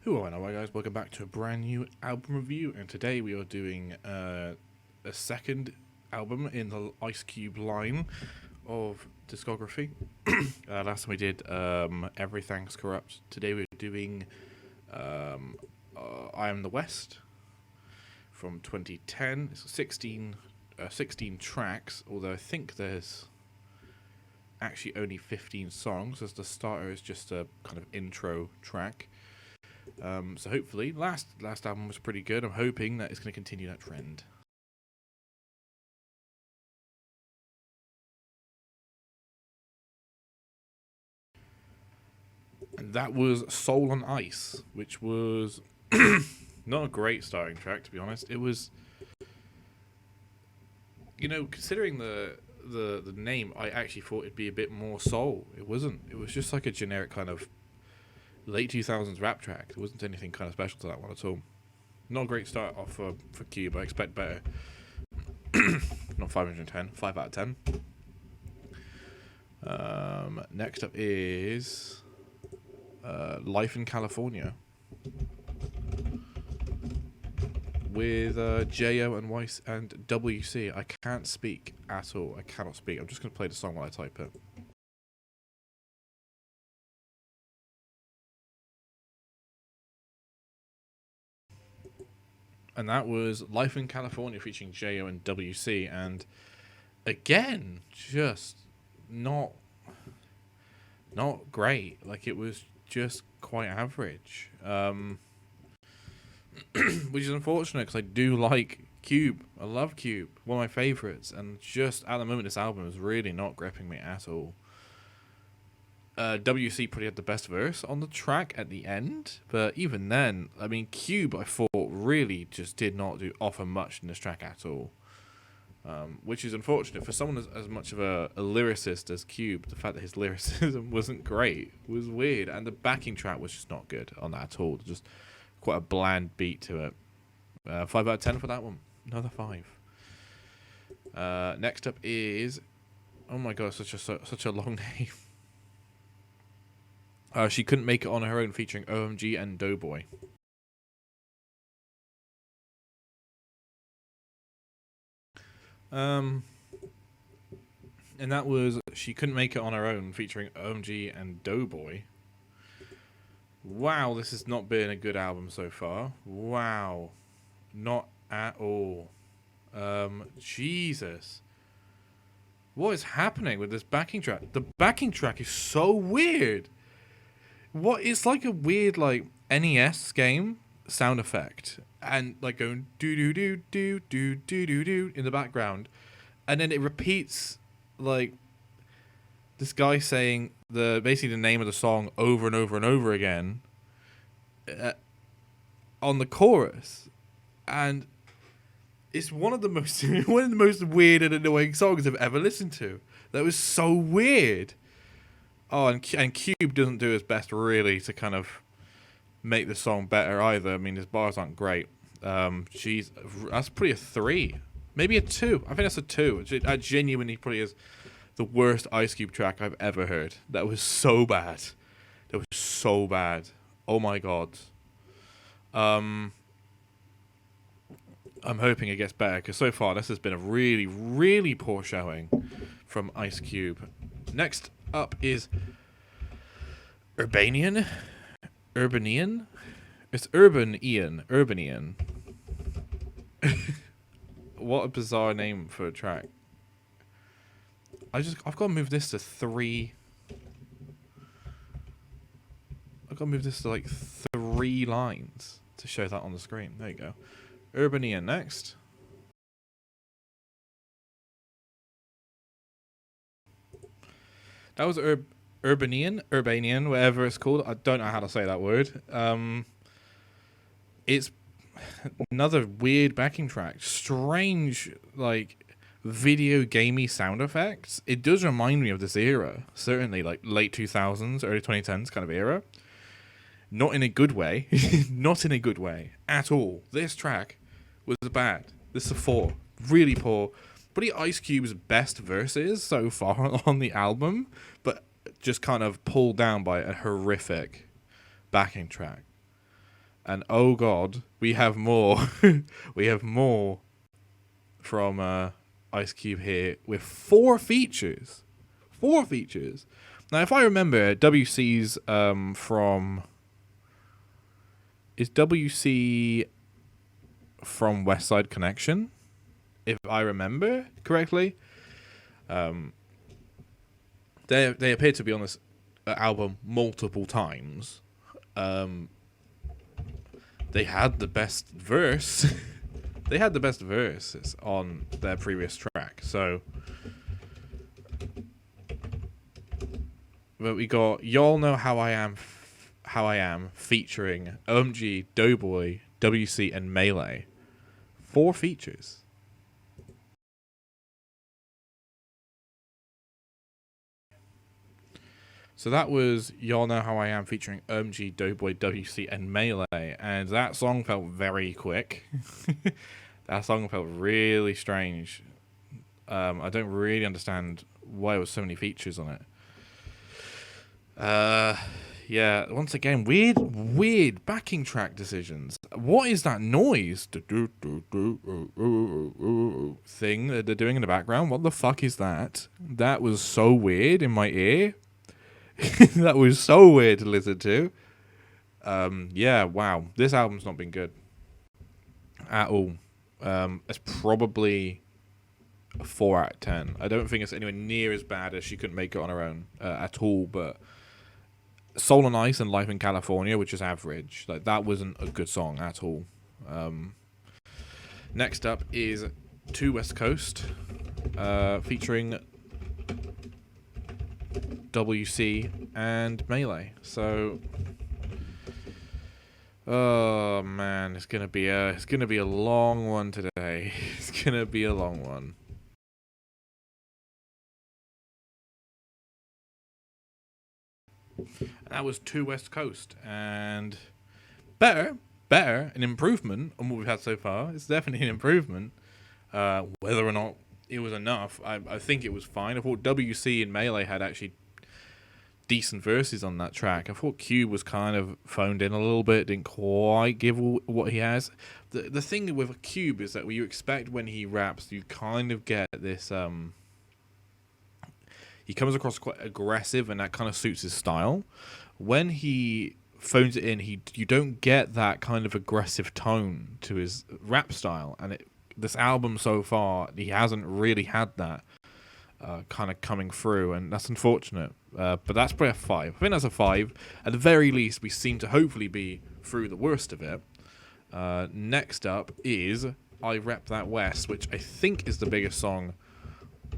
Hello guys, welcome back to a brand new album review, and today we are doing a second album in the Ice Cube line of discography. Last time we did Everything's Corrupt. Today we're doing I Am the West from 2010. It's 16 tracks, although I think there's actually only 15 songs, as the starter is just a kind of intro track. So hopefully, last album was pretty good. I'm hoping that it's going to continue that trend. And that was Soul on Ice, which was not a great starting track, to be honest. It was, considering the name, I actually thought it'd be a bit more soul. It wasn't. It was just like a generic kind of late 2000s rap track. There wasn't anything kind of special to that one at all. Not a great start off for Cube. I expect better. Not 510, 5 out of 10. Next up is Life in California with J.O. and Weiss and WC. I can't speak at all. I cannot speak. I'm just going to play the song while I type it. And that was Life in California featuring J.O. and WC. And again, just not great. Like, it was just quite average. Which is unfortunate because I do like Cube. I love Cube. One of my favourites. And just at the moment, this album is really not gripping me at all. WC probably had the best verse on the track at the end, but even then, I mean, Cube, I thought, really just did not offer much in this track at all, which is unfortunate for someone as much of a lyricist as Cube. The fact that his lyricism wasn't great was weird, and the backing track was just not good on that at all. Just quite a bland beat to it. 5 out of 10 for that one. Another 5. Next up is, oh my god, such a long name. She Couldn't Make It on Her Own featuring OMG and Doughboy. And that was She Couldn't Make It on Her Own featuring OMG and Doughboy. Wow, this has not been a good album so far. Wow. Not at all. Jesus. What is happening with this backing track? The backing track is so weird. What, it's like a weird like NES game sound effect, and like going do do do do do do do do in the background, and then it repeats like this guy saying basically the name of the song over and over and over again on the chorus, and it's one of the most weird and annoying songs I've ever listened to. That was so weird. Oh, and Cube doesn't do his best, really, to kind of make the song better either. I mean, his bars aren't great. That's probably a 3. Maybe a 2. I think that's a 2. That genuinely probably is the worst Ice Cube track I've ever heard. That was so bad. Oh my god. I'm hoping it gets better, because so far this has been a really, really poor showing from Ice Cube. Next up is Urbanian. It's Urbanian. What a bizarre name for a track. I've got to move this to 3. I've got to move this to like 3 lines to show that on the screen. There you go. Urbanian next. That was Urbanian, whatever it's called. I don't know how to say that word. It's another weird backing track. Strange, like, video gamey sound effects. It does remind me of this era. Certainly, like, late 2000s, early 2010s kind of era. Not in a good way. Not in a good way at all. This track was bad. This is a 4. Really poor. Probably Ice Cube's best verses so far on the album, but just kind of pulled down by a horrific backing track. And oh god, we have more. We have more from Ice Cube here with 4 features. 4 features. Now, if I remember, WC's from... Is WC from West Side Connection? If I remember correctly. They appear to be on this album multiple times. They had the best verse. They had the best verses on their previous track. So, but we got Y'all Know How I Am featuring OMG, Doughboy, WC, and Melee. 4 features. So that was Y'all Know How I Am featuring OMG, Doughboy, WC, and Melee. And that song felt very quick. That song felt really strange. I don't really understand why there was so many features on it. Yeah, once again, weird backing track decisions. What is that noise thing that they're doing in the background? What the fuck is that? That was so weird in my ear. That was so weird to listen to. Yeah, wow. This album's not been good at all. It's probably a 4 out of 10. I don't think it's anywhere near as bad as She Couldn't Make It on Her Own at all, but Soul on Ice and Life in California, which is average, like that wasn't a good song at all. Next up is Two West Coast, featuring WC and Melee. So, oh man, it's gonna be a long one today. It's gonna be a long one. And that was Two West Coast, and better, an improvement on what we've had so far. It's definitely an improvement. Whether or not it was enough, I think it was fine. I thought WC and Melee had actually decent verses on that track. I thought Cube was kind of phoned in a little bit, didn't quite give what he has. The thing with Cube is that what you expect when he raps, you kind of get this... he comes across quite aggressive, and that kind of suits his style. When he phones it in, you don't get that kind of aggressive tone to his rap style. And this album so far, he hasn't really had that kind of coming through, and that's unfortunate. But that's probably a 5. I think that's a 5. At the very least, we seem to hopefully be through the worst of it. Next up is I Rep That West, which I think is the biggest song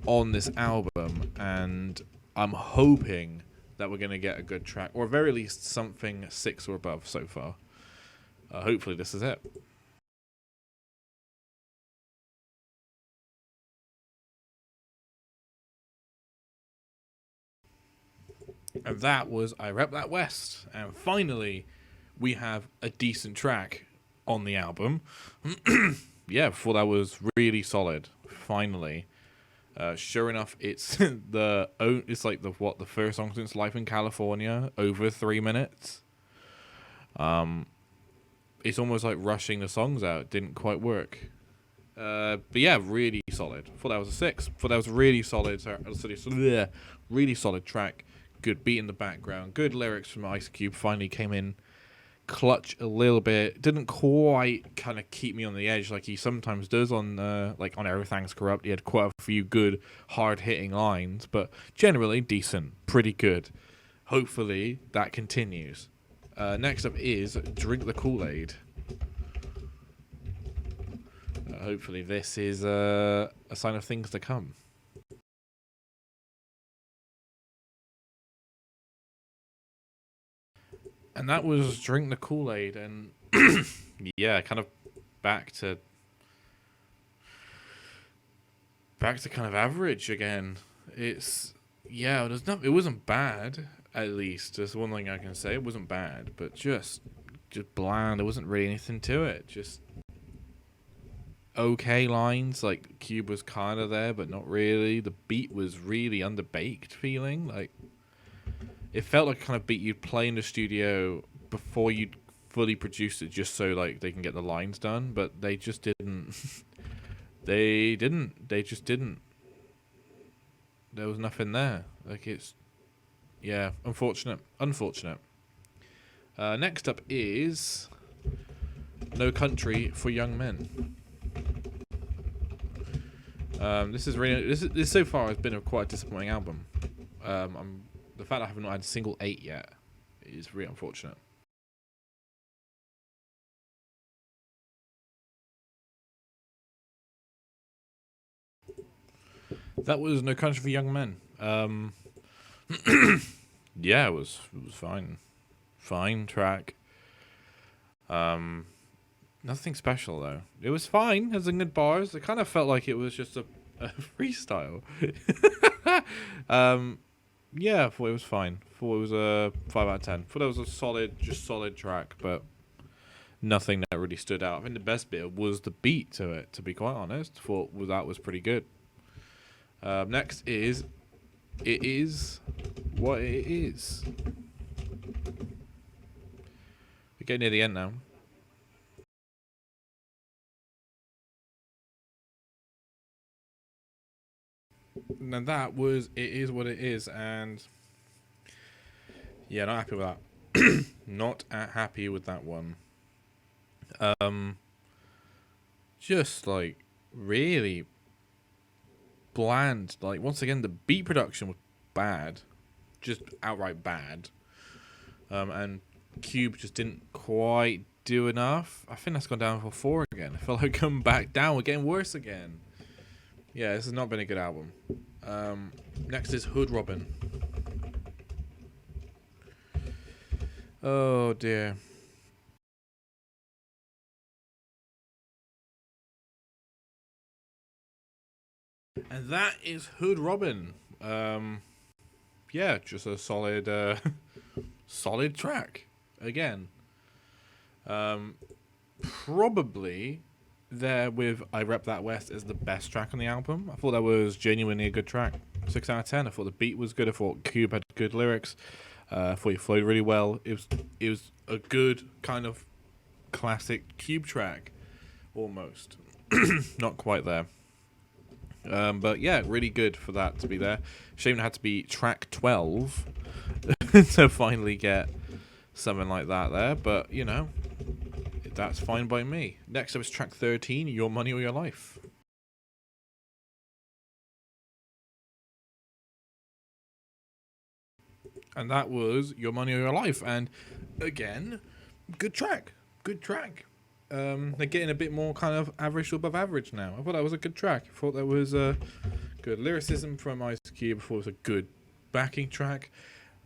on this album, and I'm hoping that we're going to get a good track, or at very least something 6 or above so far. Hopefully this is it. And that was I Rep That West. And finally, we have a decent track on the album. Yeah, before that was really solid. Finally. Sure enough, it's it's like the first song since Life in California, over 3 minutes. It's almost like rushing the songs out. It didn't quite work. But yeah, really solid. Thought that was a 6. Thought that was really solid. Really solid track. Good beat in the background. Good lyrics from Ice Cube. Finally came in clutch a little bit. Didn't quite kind of keep me on the edge like he sometimes does on on Everything's Corrupt. He had quite a few good hard hitting lines, but generally decent, pretty good. Hopefully that continues. Next up is Drink the Kool-Aid. Hopefully this is a sign of things to come. And that was Drink the Kool-Aid, and yeah, kind of back to kind of average again. It wasn't bad, at least. That's one thing I can say. It wasn't bad, but just bland. There wasn't really anything to it. Just okay lines. Like Cube was kind of there, but not really. The beat was really underbaked feeling. Like it felt like a kind of beat you'd play in the studio before you'd fully produced it just so like they can get the lines done, but they just didn't. They just didn't. There was nothing there. Like it's, yeah, unfortunate. Next up is No Country for Young Men. This so far has been a quite disappointing album. The fact I have not had a single 8 yet is really unfortunate. That was No Country for Young Men. Yeah, it was fine. Fine track. Nothing special though. It was fine. It had some good bars. It kind of felt like it was just a freestyle. Yeah, I thought it was fine. Thought it was a 5 out of 10. Thought it was a solid track, but nothing that really stood out. I think the best bit was the beat to it, to be quite honest. Thought that was pretty good. Next is It Is What It Is. We're getting near the end now. Now that was It Is What It Is, and yeah, not happy with that. Not happy with that one. Just like really bland. Like once again, the beat production was bad, just outright bad. And Cube just didn't quite do enough. I think that's gone down for 4 again. I feel like come back down. We're getting worse again. Yeah, this has not been a good album. Next is Hood Robin. Oh dear. And that is Hood Robin. Yeah, just a solid, solid track again. Probably there with I Rep That West as the best track on the album. I thought that was genuinely a good track. 6 out of 10. I thought the beat was good. I thought Cube had good lyrics. I thought he flowed really well. It was a good kind of classic Cube track, almost. Not quite there. But yeah, really good for that to be there. Shame it had to be track 12 to finally get something like that there. But, you know, that's fine by me. Next up is track 13, Your Money or Your Life. And that was Your Money or Your Life. And again, good track. Good track. They're getting a bit more kind of average to above average now. I thought that was a good track. I thought that was good lyricism from Ice Cube. I thought it was a good backing track.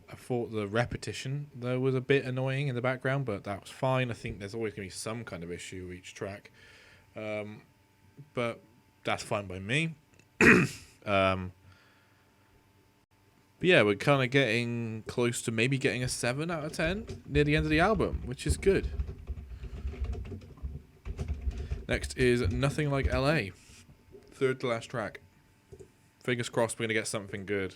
I thought the repetition, though, was a bit annoying in the background, but that was fine. I think there's always going to be some kind of issue with each track. But that's fine by me. But yeah, we're kind of getting close to maybe getting a 7 out of 10 near the end of the album, which is good. Next is Nothing Like LA. Third to last track. Fingers crossed we're going to get something good.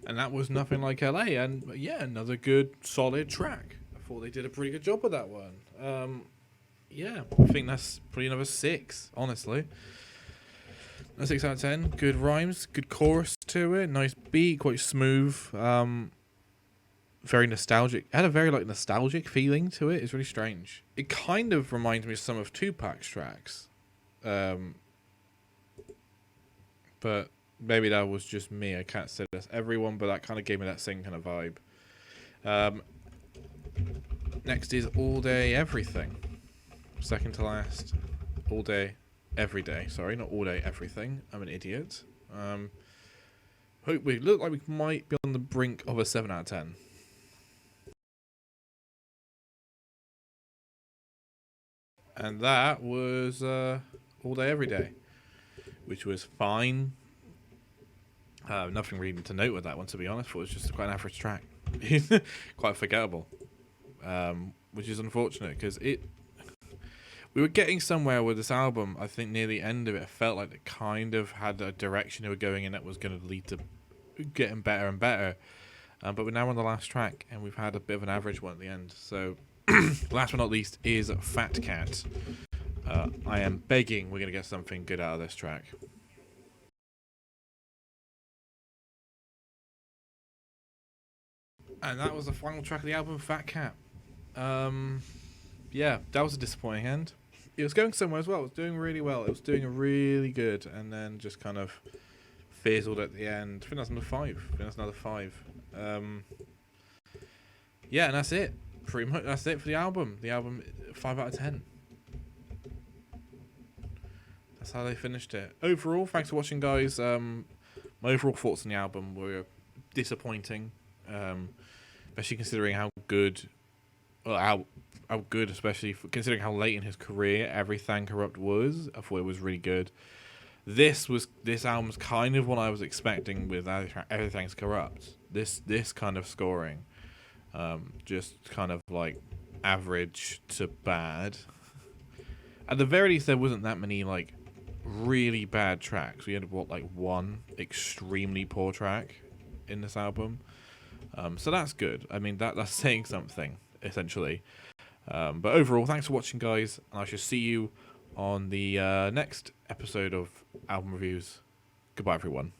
And that was Nothing Like LA. And yeah, another good, solid track. I thought they did a pretty good job with that one. Yeah, I think that's probably another 6, honestly. A 6 out of 10. Good rhymes, good chorus to it, nice beat, quite smooth. Very nostalgic. It had a very nostalgic feeling to it. It's really strange. It kind of reminds me of some of Tupac's tracks. But maybe that was just me. I can't say that's everyone, but that kind of gave me that same kind of vibe. Next is All Day Everything. Second to last. All Day Every Day. Sorry, not All Day Everything. I'm an idiot. We look like we might be on the brink of a 7 out of 10. And that was All Day Every Day, which was fine. Nothing really to note with that one, to be honest. It was just quite an average track. Quite forgettable. Which is unfortunate, because we were getting somewhere with this album. I think near the end of it, I felt like it kind of had a direction they were going in that was going to lead to getting better and better. But we're now on the last track, and we've had a bit of an average one at the end. So, last but not least is Fat Cat. I am begging we're going to get something good out of this track. And that was the final track of the album, Fat Cat. Yeah, that was a disappointing end. It was going somewhere as well. It was doing really well. It was doing really good, and then just kind of fizzled at the end. I think that's another five. Yeah, and that's it. Pretty much that's it for the album. The album, 5 out of 10. That's how they finished it. Overall, thanks for watching, guys. My overall thoughts on the album were disappointing, especially considering how good, well, how good, especially considering how late in his career Everything Corrupt was. I thought it was really good. This album's kind of what I was expecting with Everything's Corrupt. This kind of scoring, just kind of like average to bad. At the very least, there wasn't that many like really bad tracks. We had one extremely poor track in this album, so that's good. I mean that's saying something essentially. But overall, thanks for watching, guys, and I shall see you on the next episode of Album Reviews. Goodbye, everyone.